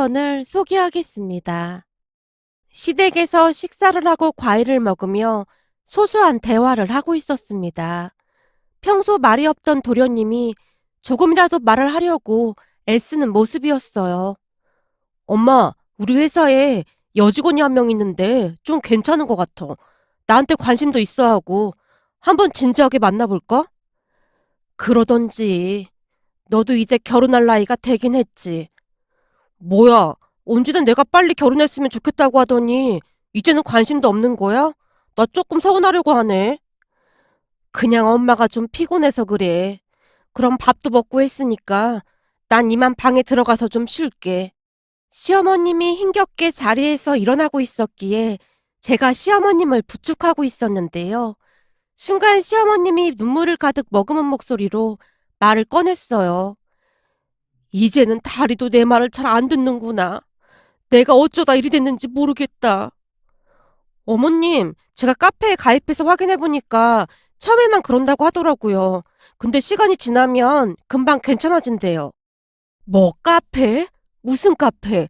사연을 소개하겠습니다. 시댁에서 식사를 하고 과일을 먹으며 소소한 대화를 하고 있었습니다. 평소 말이 없던 도련님이 조금이라도 말을 하려고 애쓰는 모습이었어요. 엄마, 우리 회사에 여직원이 한 명 있는데 좀 괜찮은 것 같아. 나한테 관심도 있어 하고 한번 진지하게 만나볼까? 그러던지. 너도 이제 결혼할 나이가 되긴 했지. 뭐야, 언제든 내가 빨리 결혼했으면 좋겠다고 하더니 이제는 관심도 없는 거야? 나 조금 서운하려고 하네. 그냥 엄마가 좀 피곤해서 그래. 그럼 밥도 먹고 했으니까 난 이만 방에 들어가서 좀 쉴게. 시어머님이 힘겹게 자리에서 일어나고 있었기에 제가 시어머님을 부축하고 있었는데요. 순간 시어머님이 눈물을 가득 머금은 목소리로 말을 꺼냈어요. 이제는 다리도 내 말을 잘 안 듣는구나. 내가 어쩌다 이리 됐는지 모르겠다. 어머님, 제가 카페에 가입해서 확인해보니까 처음에만 그런다고 하더라고요. 근데 시간이 지나면 금방 괜찮아진대요. 뭐 카페? 무슨 카페?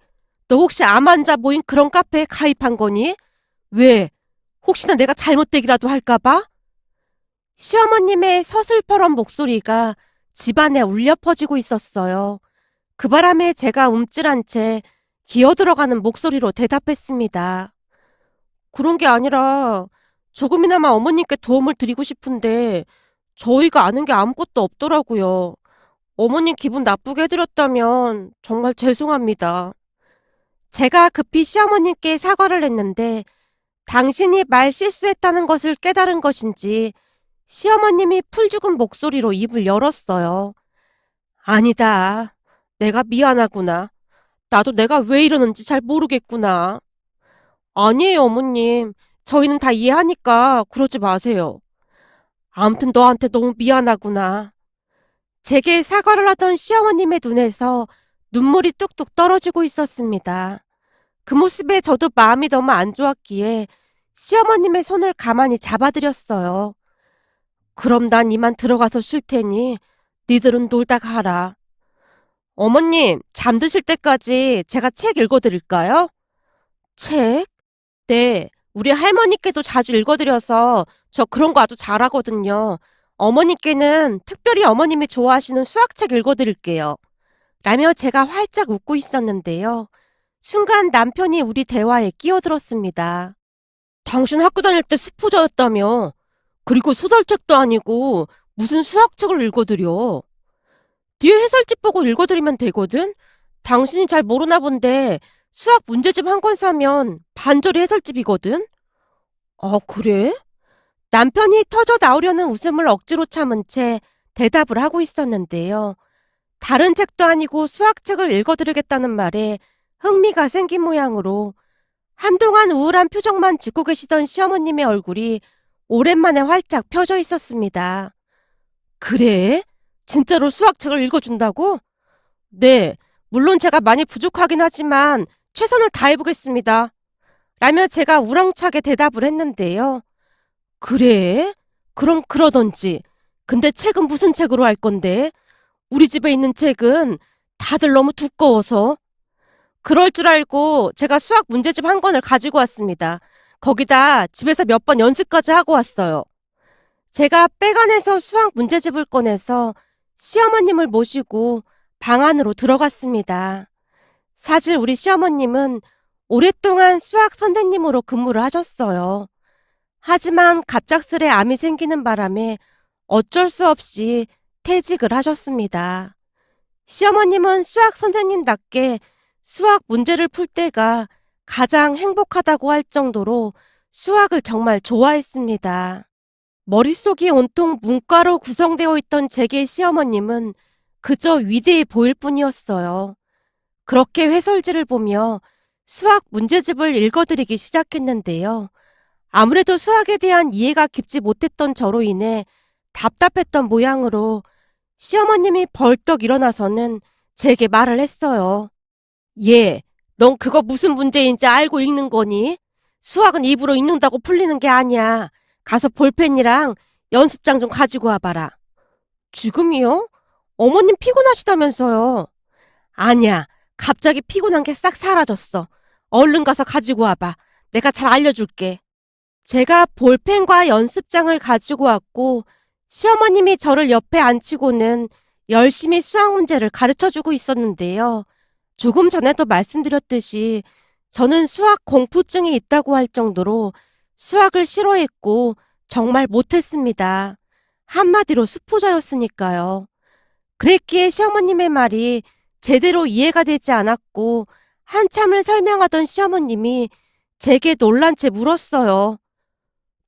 너 혹시 암 환자 모인 그런 카페에 가입한 거니? 왜? 혹시나 내가 잘못되기라도 할까봐? 시어머님의 서슬퍼런 목소리가 집안에 울려 퍼지고 있었어요. 그 바람에 제가 움찔한 채 기어들어가는 목소리로 대답했습니다. 그런 게 아니라 조금이나마 어머님께 도움을 드리고 싶은데 저희가 아는 게 아무것도 없더라고요. 어머님 기분 나쁘게 해드렸다면 정말 죄송합니다. 제가 급히 시어머님께 사과를 했는데 당신이 말 실수했다는 것을 깨달은 것인지 시어머님이 풀죽은 목소리로 입을 열었어요. 아니다. 내가 미안하구나. 나도 내가 왜 이러는지 잘 모르겠구나. 아니에요, 어머님. 저희는 다 이해하니까 그러지 마세요. 아무튼 너한테 너무 미안하구나. 제게 사과를 하던 시어머님의 눈에서 눈물이 뚝뚝 떨어지고 있었습니다. 그 모습에 저도 마음이 너무 안 좋았기에 시어머님의 손을 가만히 잡아드렸어요. 그럼 난 이만 들어가서 쉴 테니 니들은 놀다 가라. 어머님, 잠드실 때까지 제가 책 읽어드릴까요? 책? 네, 우리 할머니께도 자주 읽어드려서 저 그런 거 아주 잘하거든요. 어머니께는 특별히 어머님이 좋아하시는 수학책 읽어드릴게요. 라며 제가 활짝 웃고 있었는데요. 순간 남편이 우리 대화에 끼어들었습니다. 당신 학교 다닐 때 수포자였다며. 그리고 소설책도 아니고 무슨 수학책을 읽어드려. 뒤에 해설집 보고 읽어드리면 되거든? 당신이 잘 모르나 본데 수학 문제집 한 권 사면 반절이 해설집이거든? 아, 그래? 남편이 터져 나오려는 웃음을 억지로 참은 채 대답을 하고 있었는데요. 다른 책도 아니고 수학책을 읽어드리겠다는 말에 흥미가 생긴 모양으로 한동안 우울한 표정만 짓고 계시던 시어머님의 얼굴이 오랜만에 활짝 펴져 있었습니다. 그래? 진짜로 수학책을 읽어준다고? 네, 물론 제가 많이 부족하긴 하지만 최선을 다해보겠습니다. 라며 제가 우렁차게 대답을 했는데요. 그래? 그럼 그러던지. 근데 책은 무슨 책으로 할 건데? 우리 집에 있는 책은 다들 너무 두꺼워서. 그럴 줄 알고 제가 수학 문제집 한 권을 가지고 왔습니다. 거기다 집에서 몇 번 연습까지 하고 왔어요. 제가 백 안에서 수학 문제집을 꺼내서 시어머님을 모시고 방 안으로 들어갔습니다. 사실 우리 시어머님은 오랫동안 수학 선생님으로 근무를 하셨어요. 하지만 갑작스레 암이 생기는 바람에 어쩔 수 없이 퇴직을 하셨습니다. 시어머님은 수학 선생님답게 수학 문제를 풀 때가 가장 행복하다고 할 정도로 수학을 정말 좋아했습니다. 머릿속이 온통 문과로 구성되어 있던 제게 시어머님은 그저 위대해 보일 뿐이었어요. 그렇게 회설지를 보며 수학 문제집을 읽어드리기 시작했는데요. 아무래도 수학에 대한 이해가 깊지 못했던 저로 인해 답답했던 모양으로 시어머님이 벌떡 일어나서는 제게 말을 했어요. 얘, 넌 그거 무슨 문제인지 알고 읽는 거니? 수학은 입으로 읽는다고 풀리는 게 아니야. 가서 볼펜이랑 연습장 좀 가지고 와봐라. 지금이요? 어머님 피곤하시다면서요. 아니야. 갑자기 피곤한 게 싹 사라졌어. 얼른 가서 가지고 와봐. 내가 잘 알려줄게. 제가 볼펜과 연습장을 가지고 왔고 시어머님이 저를 옆에 앉히고는 열심히 수학 문제를 가르쳐주고 있었는데요. 조금 전에도 말씀드렸듯이 저는 수학 공포증이 있다고 할 정도로 수학을 싫어했고 정말 못했습니다. 한마디로 수포자였으니까요. 그랬기에 시어머님의 말이 제대로 이해가 되지 않았고 한참을 설명하던 시어머님이 제게 놀란 채 물었어요.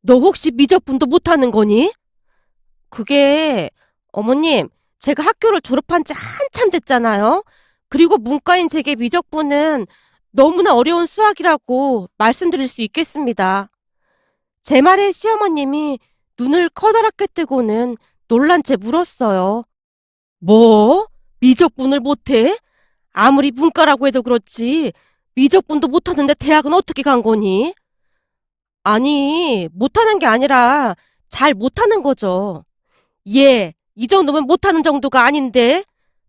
너 혹시 미적분도 못하는 거니? 그게 어머님, 제가 학교를 졸업한 지 한참 됐잖아요. 그리고 문과인 제게 미적분은 너무나 어려운 수학이라고 말씀드릴 수 있겠습니다. 제 말에 시어머님이 눈을 커다랗게 뜨고는 놀란 채 물었어요. 뭐? 미적분을 못해? 아무리 문과라고 해도 그렇지 미적분도 못하는데 대학은 어떻게 간 거니? 아니, 못하는 게 아니라 잘 못하는 거죠. 예, 이 정도면 못하는 정도가 아닌데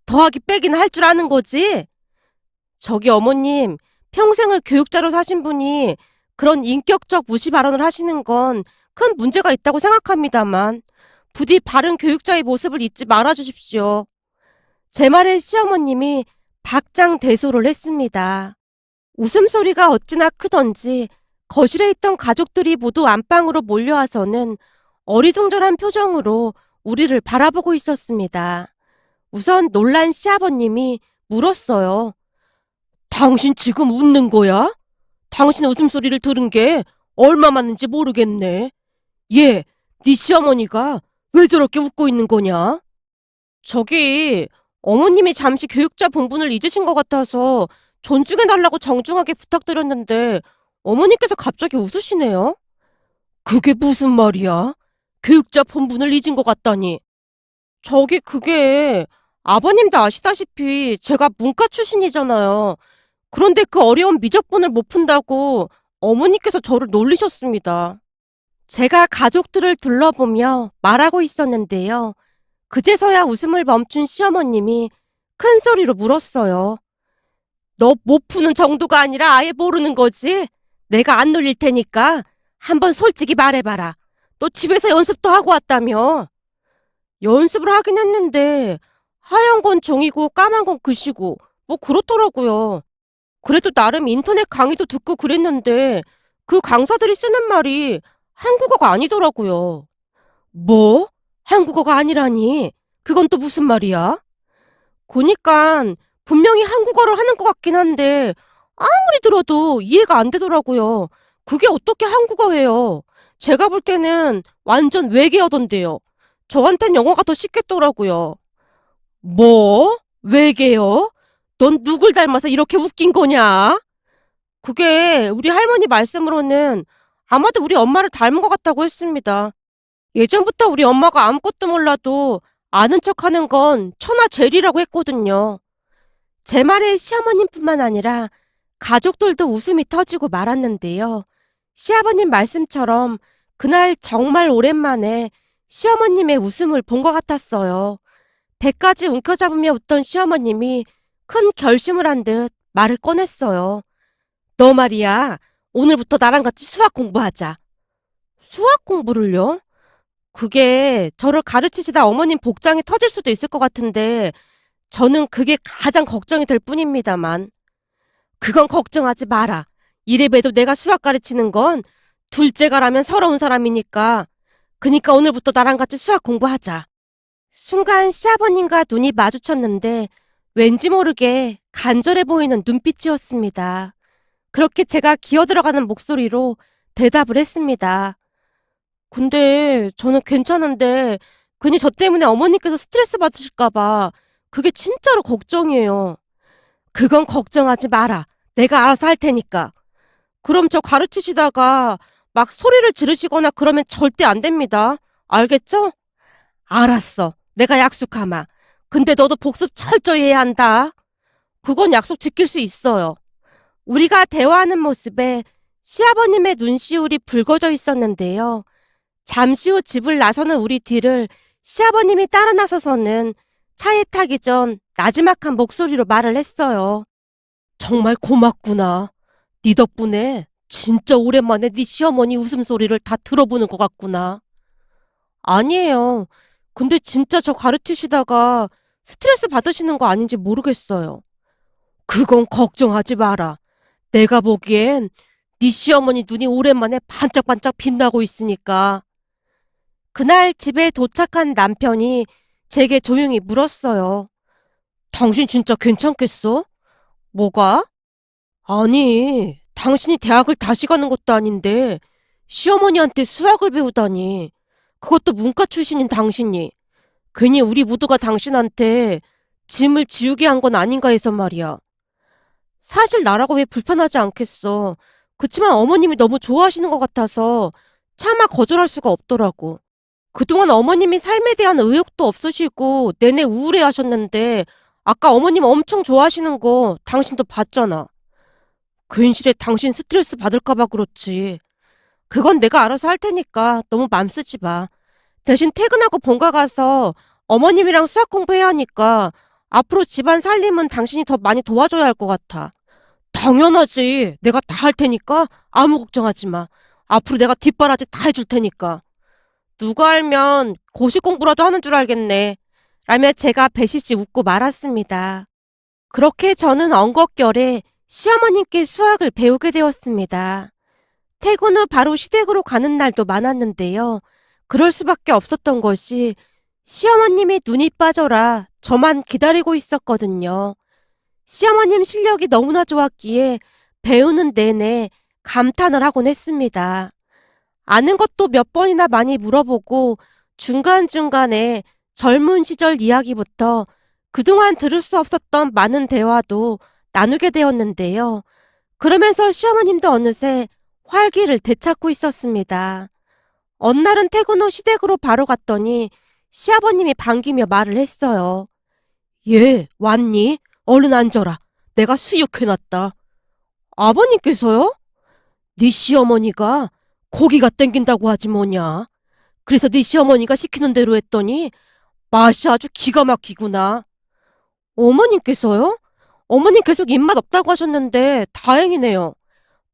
더하기 빼기는 할 줄 아는 거지? 저기 어머님, 평생을 교육자로 사신 분이 그런 인격적 무시 발언을 하시는 건 큰 문제가 있다고 생각합니다만 부디 바른 교육자의 모습을 잊지 말아 주십시오. 제 말에 시어머님이 박장대소를 했습니다. 웃음소리가 어찌나 크던지 거실에 있던 가족들이 모두 안방으로 몰려와서는 어리둥절한 표정으로 우리를 바라보고 있었습니다. 우선 놀란 시아버님이 물었어요. 당신 지금 웃는 거야? 당신 웃음소리를 들은 게 얼마 맞는지 모르겠네. 얘, 네 시어머니가 왜 저렇게 웃고 있는 거냐? 저기 어머님이 잠시 교육자 본분을 잊으신 것 같아서 존중해달라고 정중하게 부탁드렸는데 어머니께서 갑자기 웃으시네요. 그게 무슨 말이야? 교육자 본분을 잊은 것 같다니. 저기 그게 아버님도 아시다시피 제가 문과 출신이잖아요. 그런데 그 어려운 미적분을 못 푼다고 어머니께서 저를 놀리셨습니다. 제가 가족들을 둘러보며 말하고 있었는데요. 그제서야 웃음을 멈춘 시어머님이 큰 소리로 물었어요. 너 못 푸는 정도가 아니라 아예 모르는 거지? 내가 안 놀릴 테니까 한번 솔직히 말해봐라. 너 집에서 연습도 하고 왔다며? 연습을 하긴 했는데 하얀 건 종이고 까만 건 글씨고 뭐 그렇더라고요. 그래도 나름 인터넷 강의도 듣고 그랬는데 그 강사들이 쓰는 말이 한국어가 아니더라고요. 뭐? 한국어가 아니라니? 그건 또 무슨 말이야? 그니깐 분명히 한국어를 하는 것 같긴 한데 아무리 들어도 이해가 안 되더라고요. 그게 어떻게 한국어예요? 제가 볼 때는 완전 외계어던데요. 저한텐 영어가 더 쉽겠더라고요. 뭐? 외계어? 넌 누굴 닮아서 이렇게 웃긴 거냐? 그게 우리 할머니 말씀으로는 아마도 우리 엄마를 닮은 것 같다고 했습니다. 예전부터 우리 엄마가 아무것도 몰라도 아는 척하는 건 천하제일이라고 했거든요. 제 말에 시어머님뿐만 아니라 가족들도 웃음이 터지고 말았는데요. 시아버님 말씀처럼 그날 정말 오랜만에 시어머님의 웃음을 본 것 같았어요. 배까지 움켜잡으며 웃던 시어머님이 큰 결심을 한 듯 말을 꺼냈어요. 너 말이야, 오늘부터 나랑 같이 수학 공부하자. 수학 공부를요? 그게 저를 가르치시다 어머님 복장이 터질 수도 있을 것 같은데 저는 그게 가장 걱정이 될 뿐입니다만. 그건 걱정하지 마라. 이래봬도 내가 수학 가르치는 건 둘째가라면 서러운 사람이니까. 그니까 오늘부터 나랑 같이 수학 공부하자. 순간 시아버님과 눈이 마주쳤는데 왠지 모르게 간절해 보이는 눈빛이었습니다. 그렇게 제가 기어들어가는 목소리로 대답을 했습니다. 근데 저는 괜찮은데 괜히 저 때문에 어머니께서 스트레스 받으실까봐 그게 진짜로 걱정이에요. 그건 걱정하지 마라. 내가 알아서 할 테니까. 그럼 저 가르치시다가 막 소리를 지르시거나 그러면 절대 안 됩니다. 알겠죠? 알았어. 내가 약속하마. 근데 너도 복습 철저히 해야 한다. 그건 약속 지킬 수 있어요. 우리가 대화하는 모습에 시아버님의 눈시울이 붉어져 있었는데요. 잠시 후 집을 나서는 우리 뒤를 시아버님이 따라 나서서는 차에 타기 전 나지막한 목소리로 말을 했어요. 정말 고맙구나. 네 덕분에 진짜 오랜만에 네 시어머니 웃음소리를 다 들어보는 것 같구나. 아니에요. 근데 진짜 저 가르치시다가 스트레스 받으시는 거 아닌지 모르겠어요. 그건 걱정하지 마라. 내가 보기엔 네 시어머니 눈이 오랜만에 반짝반짝 빛나고 있으니까. 그날 집에 도착한 남편이 제게 조용히 물었어요. 당신 진짜 괜찮겠어? 뭐가? 아니, 당신이 대학을 다시 가는 것도 아닌데 시어머니한테 수학을 배우다니. 그것도 문과 출신인 당신이. 괜히 우리 모두가 당신한테 짐을 지우게 한 건 아닌가 해서 말이야. 사실 나라고 왜 불편하지 않겠어. 그치만 어머님이 너무 좋아하시는 것 같아서 차마 거절할 수가 없더라고. 그동안 어머님이 삶에 대한 의욕도 없으시고 내내 우울해 하셨는데 아까 어머님 엄청 좋아하시는 거 당신도 봤잖아. 괜시레 당신 스트레스 받을까봐 그렇지. 그건 내가 알아서 할 테니까 너무 맘 쓰지 마. 대신 퇴근하고 본가 가서 어머님이랑 수학 공부해야 하니까 앞으로 집안 살림은 당신이 더 많이 도와줘야 할 것 같아. 당연하지. 내가 다 할 테니까 아무 걱정하지 마. 앞으로 내가 뒷바라지 다 해줄 테니까. 누가 알면 고시 공부라도 하는 줄 알겠네. 라며 제가 배시시 웃고 말았습니다. 그렇게 저는 엉겁결에 시어머님께 수학을 배우게 되었습니다. 퇴근 후 바로 시댁으로 가는 날도 많았는데요. 그럴 수밖에 없었던 것이 시어머님이 눈이 빠져라 저만 기다리고 있었거든요. 시어머님 실력이 너무나 좋았기에 배우는 내내 감탄을 하곤 했습니다. 아는 것도 몇 번이나 많이 물어보고 중간중간에 젊은 시절 이야기부터 그동안 들을 수 없었던 많은 대화도 나누게 되었는데요. 그러면서 시어머님도 어느새 활기를 되찾고 있었습니다. 어느 날은 퇴근 후 시댁으로 바로 갔더니 시아버님이 반기며 말을 했어요. 예, 왔니? 얼른 앉아라. 내가 수육해놨다. 아버님께서요? 네 시어머니가 고기가 땡긴다고 하지 뭐냐. 그래서 네 시어머니가 시키는 대로 했더니 맛이 아주 기가 막히구나. 어머님께서요? 어머님 계속 입맛 없다고 하셨는데 다행이네요.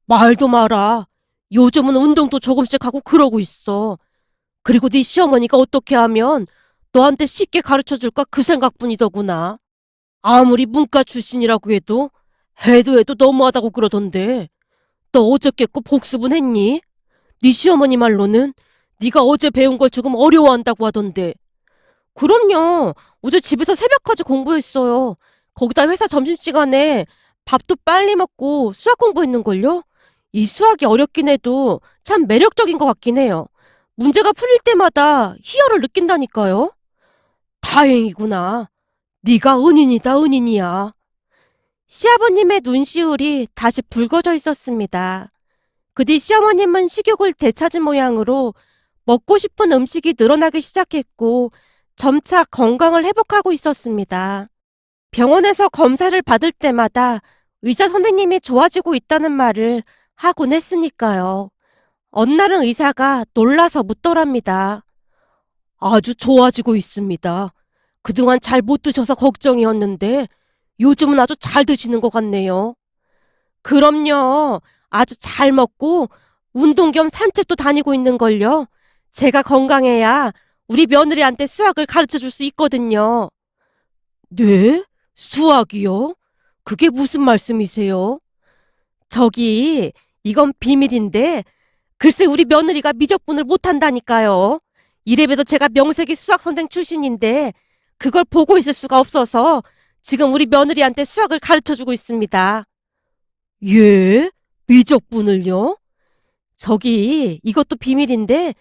말도 마라. 요즘은 운동도 조금씩 하고 그러고 있어. 그리고 네 시어머니가 어떻게 하면 너한테 쉽게 가르쳐줄까 그 생각뿐이더구나. 아무리 문과 출신이라고 해도 너무하다고 그러던데. 너 어저께 거 복습은 했니? 네 시어머니 말로는 네가 어제 배운 걸 조금 어려워한다고 하던데. 그럼요. 어제 집에서 새벽까지 공부했어요. 거기다 회사 점심시간에 밥도 빨리 먹고 수학 공부했는걸요? 이 수학이 어렵긴 해도 참 매력적인 것 같긴 해요. 문제가 풀릴 때마다 희열을 느낀다니까요. 다행이구나. 네가 은인이다, 은인이야. 시아버님의 눈시울이 다시 붉어져 있었습니다. 그 뒤 시어머님은 식욕을 되찾은 모양으로 먹고 싶은 음식이 늘어나기 시작했고 점차 건강을 회복하고 있었습니다. 병원에서 검사를 받을 때마다 의사 선생님이 좋아지고 있다는 말을 하곤 했으니까요. 어느 날은 의사가 놀라서 묻더랍니다. 아주 좋아지고 있습니다. 그동안 잘 못 드셔서 걱정이었는데 요즘은 아주 잘 드시는 것 같네요. 그럼요. 아주 잘 먹고 운동 겸 산책도 다니고 있는걸요. 제가 건강해야 우리 며느리한테 수학을 가르쳐 줄 수 있거든요. 네? 수학이요? 그게 무슨 말씀이세요? 저기, 이건 비밀인데 글쎄 우리 며느리가 미적분을 못한다니까요. 이래봬도 제가 명색이 수학선생 출신인데 그걸 보고 있을 수가 없어서 지금 우리 며느리한테 수학을 가르쳐주고 있습니다. 예? 미적분을요? 저기 이것도 비밀인데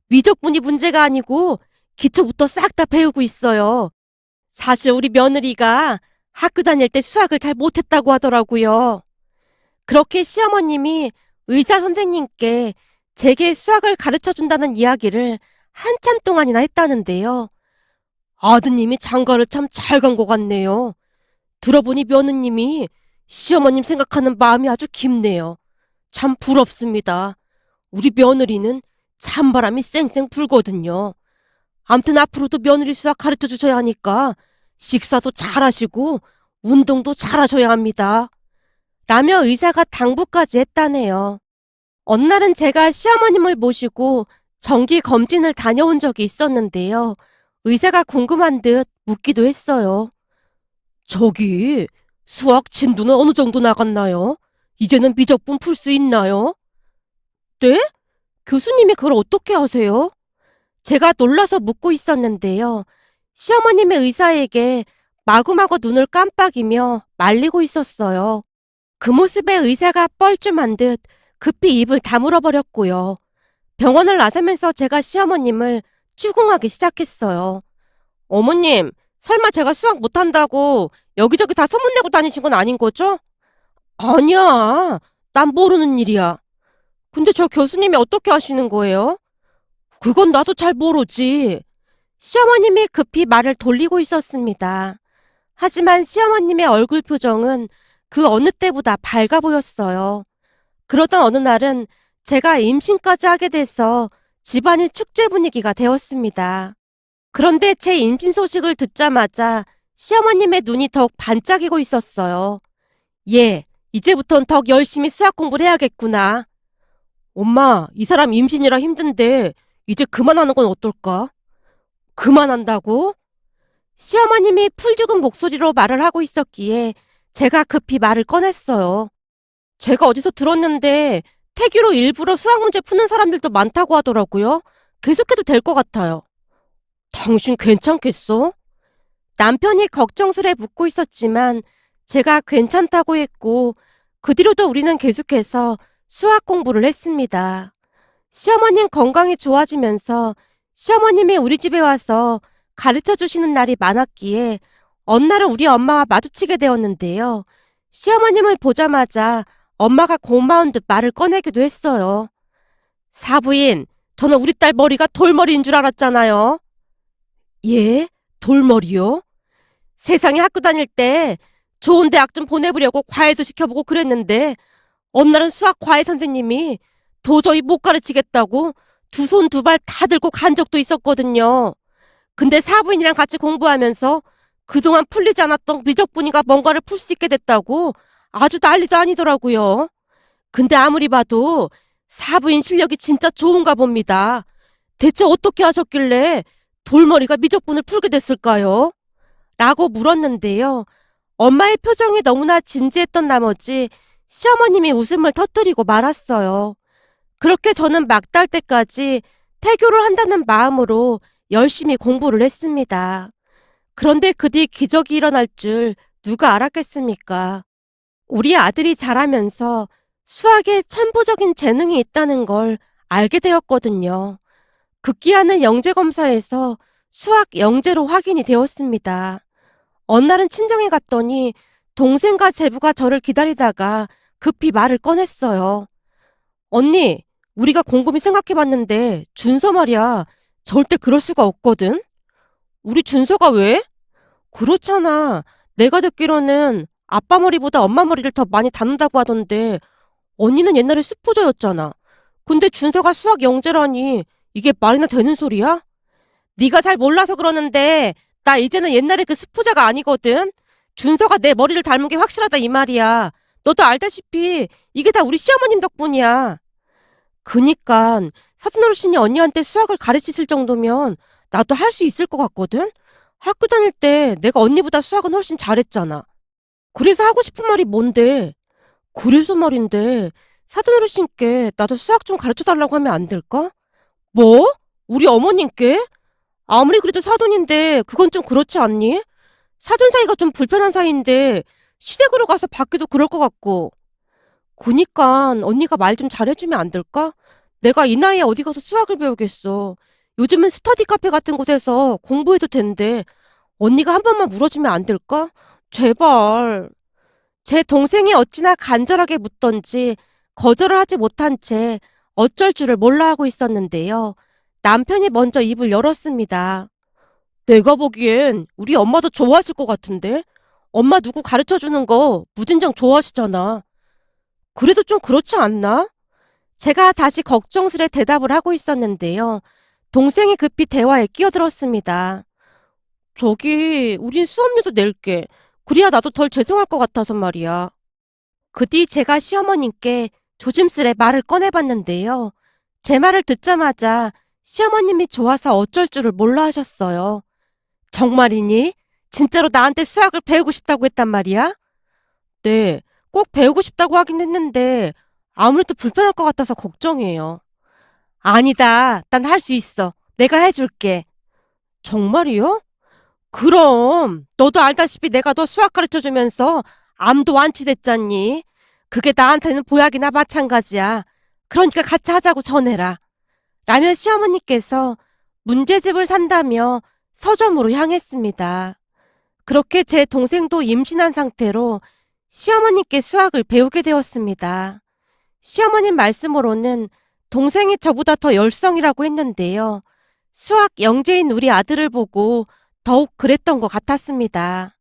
미적분이 문제가 아니고 기초부터 싹 다 배우고 있어요. 사실 우리 며느리가 학교 다닐 때 수학을 잘 못했다고 하더라고요. 그렇게 시어머님이 의사 선생님께 제게 수학을 가르쳐준다는 이야기를 한참 동안이나 했다는데요. 아드님이 장가를 참 잘 간 것 같네요. 들어보니 며느님이 시어머님 생각하는 마음이 아주 깊네요. 참 부럽습니다. 우리 며느리는 찬바람이 쌩쌩 불거든요. 암튼 앞으로도 며느리 수학 가르쳐 주셔야 하니까 식사도 잘 하시고 운동도 잘 하셔야 합니다. 라며 의사가 당부까지 했다네요. 어느 날은 제가 시어머님을 모시고 정기 검진을 다녀온 적이 있었는데요. 의사가 궁금한 듯 묻기도 했어요. 저기, 수학 진도는 어느 정도 나갔나요? 이제는 미적분 풀 수 있나요? 네? 교수님이 그걸 어떻게 아세요? 제가 놀라서 묻고 있었는데요. 시어머님의 의사에게 마구마구 눈을 깜빡이며 말리고 있었어요. 그 모습에 의사가 뻘쭘한 듯 급히 입을 다물어 버렸고요. 병원을 나서면서 제가 시어머님을 추궁하기 시작했어요. 어머님, 설마 제가 수학 못한다고 여기저기 다 소문내고 다니신 건 아닌 거죠? 아니야. 난 모르는 일이야. 근데 저 교수님이 어떻게 아시는 거예요? 그건 나도 잘 모르지. 시어머님이 급히 말을 돌리고 있었습니다. 하지만 시어머님의 얼굴 표정은 그 어느 때보다 밝아 보였어요. 그러던 어느 날은 제가 임신까지 하게 돼서 집안이 축제 분위기가 되었습니다. 그런데 제 임신 소식을 듣자마자 시어머님의 눈이 더욱 반짝이고 있었어요. 예, 이제부턴 더 열심히 수학 공부를 해야겠구나. 엄마, 이 사람 임신이라 힘든데 이제 그만하는 건 어떨까? 그만한다고? 시어머님이 풀죽은 목소리로 말을 하고 있었기에 제가 급히 말을 꺼냈어요. 제가 어디서 들었는데 태교로 일부러 수학 문제 푸는 사람들도 많다고 하더라고요. 계속해도 될 것 같아요. 당신 괜찮겠어? 남편이 걱정스레 묻고 있었지만 제가 괜찮다고 했고 그 뒤로도 우리는 계속해서 수학 공부를 했습니다. 시어머님 건강이 좋아지면서 시어머님이 우리 집에 와서 가르쳐 주시는 날이 많았기에 어느 날은 우리 엄마와 마주치게 되었는데요. 시어머님을 보자마자 엄마가 고마운 듯 말을 꺼내기도 했어요. 사부인, 저는 우리 딸 머리가 돌머리인 줄 알았잖아요. 예? 돌머리요? 세상에 학교 다닐 때 좋은 대학 좀 보내보려고 과외도 시켜보고 그랬는데 어느 날은 수학 과외 선생님이 도저히 못 가르치겠다고 두 손 두 발 다 들고 간 적도 있었거든요. 근데 사부인이랑 같이 공부하면서 그동안 풀리지 않았던 미적분이가 뭔가를 풀 수 있게 됐다고 아주 난리도 아니더라고요. 근데 아무리 봐도 사부인 실력이 진짜 좋은가 봅니다. 대체 어떻게 하셨길래 돌머리가 미적분을 풀게 됐을까요? 라고 물었는데요. 엄마의 표정이 너무나 진지했던 나머지 시어머님이 웃음을 터뜨리고 말았어요. 그렇게 저는 막달 때까지 태교를 한다는 마음으로 열심히 공부를 했습니다. 그런데 그 뒤 기적이 일어날 줄 누가 알았겠습니까? 우리 아들이 자라면서 수학에 천부적인 재능이 있다는 걸 알게 되었거든요. 급기야는 영재검사에서 수학 영재로 확인이 되었습니다. 어느 날은 친정에 갔더니 동생과 제부가 저를 기다리다가 급히 말을 꺼냈어요. 언니, 우리가 곰곰이 생각해봤는데 준서 말이야. 절대 그럴 수가 없거든? 우리 준서가 왜? 그렇잖아. 내가 듣기로는 아빠 머리보다 엄마 머리를 더 많이 닮는다고 하던데 언니는 옛날에 수포자였잖아. 근데 준서가 수학 영재라니 이게 말이나 되는 소리야? 네가 잘 몰라서 그러는데 나 이제는 옛날에 그 수포자가 아니거든. 준서가 내 머리를 닮은 게 확실하다 이 말이야. 너도 알다시피 이게 다 우리 시어머님 덕분이야. 그니깐 사돈어르신이 언니한테 수학을 가르치실 정도면 나도 할 수 있을 것 같거든? 학교 다닐 때 내가 언니보다 수학은 훨씬 잘했잖아. 그래서 하고 싶은 말이 뭔데? 그래서 말인데 사돈어르신께 나도 수학 좀 가르쳐달라고 하면 안 될까? 뭐? 우리 어머님께? 아무리 그래도 사돈인데 그건 좀 그렇지 않니? 사돈 사이가 좀 불편한 사이인데 시댁으로 가서 받기도 그럴 것 같고. 그니까 언니가 말 좀 잘해주면 안 될까? 내가 이 나이에 어디 가서 수학을 배우겠어. 요즘은 스터디 카페 같은 곳에서 공부해도 된대. 언니가 한 번만 물어주면 안 될까? 제발. 제 동생이 어찌나 간절하게 묻던지 거절을 하지 못한 채 어쩔 줄을 몰라 하고 있었는데요. 남편이 먼저 입을 열었습니다. 내가 보기엔 우리 엄마도 좋아하실 것 같은데? 엄마 누구 가르쳐주는 거 무진장 좋아하시잖아. 그래도 좀 그렇지 않나? 제가 다시 걱정스레 대답을 하고 있었는데요. 동생이 급히 대화에 끼어들었습니다. 저기, 우린 수업료도 낼게. 그래야 나도 덜 죄송할 것 같아서 말이야. 그 뒤 제가 시어머님께 조심스레 말을 꺼내봤는데요. 제 말을 듣자마자 시어머님이 좋아서 어쩔 줄을 몰라 하셨어요. 정말이니? 진짜로 나한테 수학을 배우고 싶다고 했단 말이야? 네, 꼭 배우고 싶다고 하긴 했는데 아무래도 불편할 것 같아서 걱정이에요. 아니다, 난 할 수 있어. 내가 해줄게. 정말이요? 그럼 너도 알다시피 내가 너 수학 가르쳐주면서 암도 완치됐잖니. 그게 나한테는 보약이나 마찬가지야. 그러니까 같이 하자고 전해라. 라며 시어머니께서 문제집을 산다며 서점으로 향했습니다. 그렇게 제 동생도 임신한 상태로 시어머니께 수학을 배우게 되었습니다. 시어머님 말씀으로는 동생이 저보다 더 열성이라고 했는데요. 수학 영재인 우리 아들을 보고 더욱 그랬던 것 같았습니다.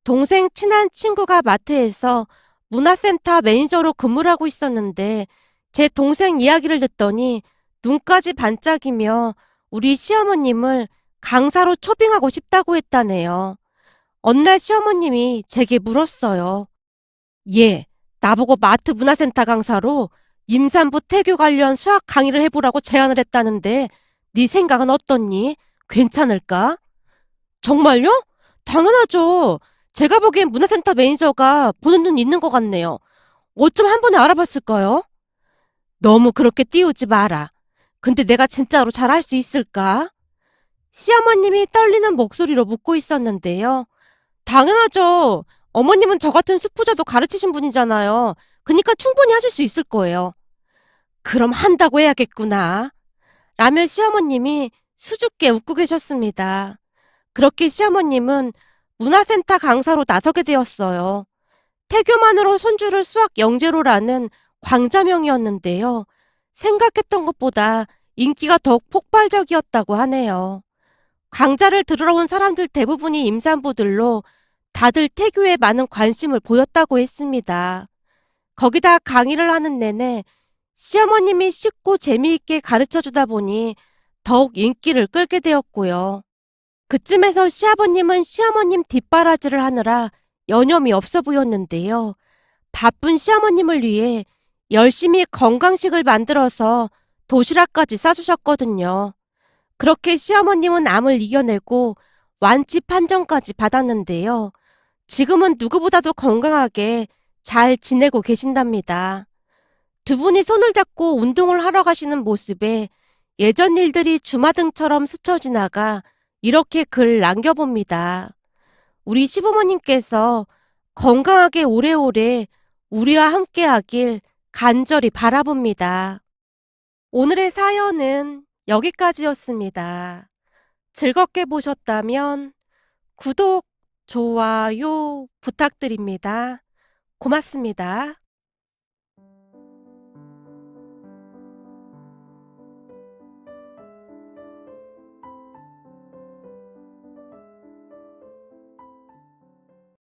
동생 친한 친구가 마트에서 문화센터 매니저로 근무를 하고 있었는데 제 동생 이야기를 듣더니 눈까지 반짝이며 우리 시어머님을 강사로 초빙하고 싶다고 했다네요. 어느 날 시어머님이 제게 물었어요. 얘, 나보고 마트 문화센터 강사로 임산부 태교 관련 수학 강의를 해보라고 제안을 했다는데 네 생각은 어떻니? 괜찮을까? 정말요? 당연하죠. 제가 보기엔 문화센터 매니저가 보는 눈 있는 것 같네요. 어쩜 한 번에 알아봤을까요? 너무 그렇게 띄우지 마라. 근데 내가 진짜로 잘할 수 있을까? 시어머님이 떨리는 목소리로 묻고 있었는데요. 당연하죠. 어머님은 저 같은 수포자도 가르치신 분이잖아요. 그러니까 충분히 하실 수 있을 거예요. 그럼 한다고 해야겠구나. 라며 시어머님이 수줍게 웃고 계셨습니다. 그렇게 시어머님은 문화센터 강사로 나서게 되었어요. 태교만으로 손주를 수학 영재로라는 광자명이었는데요. 생각했던 것보다 인기가 더욱 폭발적이었다고 하네요. 강좌를 들으러 온 사람들 대부분이 임산부들로 다들 태교에 많은 관심을 보였다고 했습니다. 거기다 강의를 하는 내내 시어머님이 쉽고 재미있게 가르쳐 주다 보니 더욱 인기를 끌게 되었고요. 그쯤에서 시아버님은 시어머님 뒷바라지를 하느라 여념이 없어 보였는데요. 바쁜 시어머님을 위해 열심히 건강식을 만들어서 도시락까지 싸주셨거든요. 그렇게 시어머님은 암을 이겨내고 완치 판정까지 받았는데요. 지금은 누구보다도 건강하게 잘 지내고 계신답니다. 두 분이 손을 잡고 운동을 하러 가시는 모습에 예전 일들이 주마등처럼 스쳐 지나가 이렇게 글 남겨봅니다. 우리 시부모님께서 건강하게 오래오래 우리와 함께하길 간절히 바라봅니다. 오늘의 사연은 여기까지였습니다. 즐겁게 보셨다면 구독, 좋아요 부탁드립니다. 고맙습니다.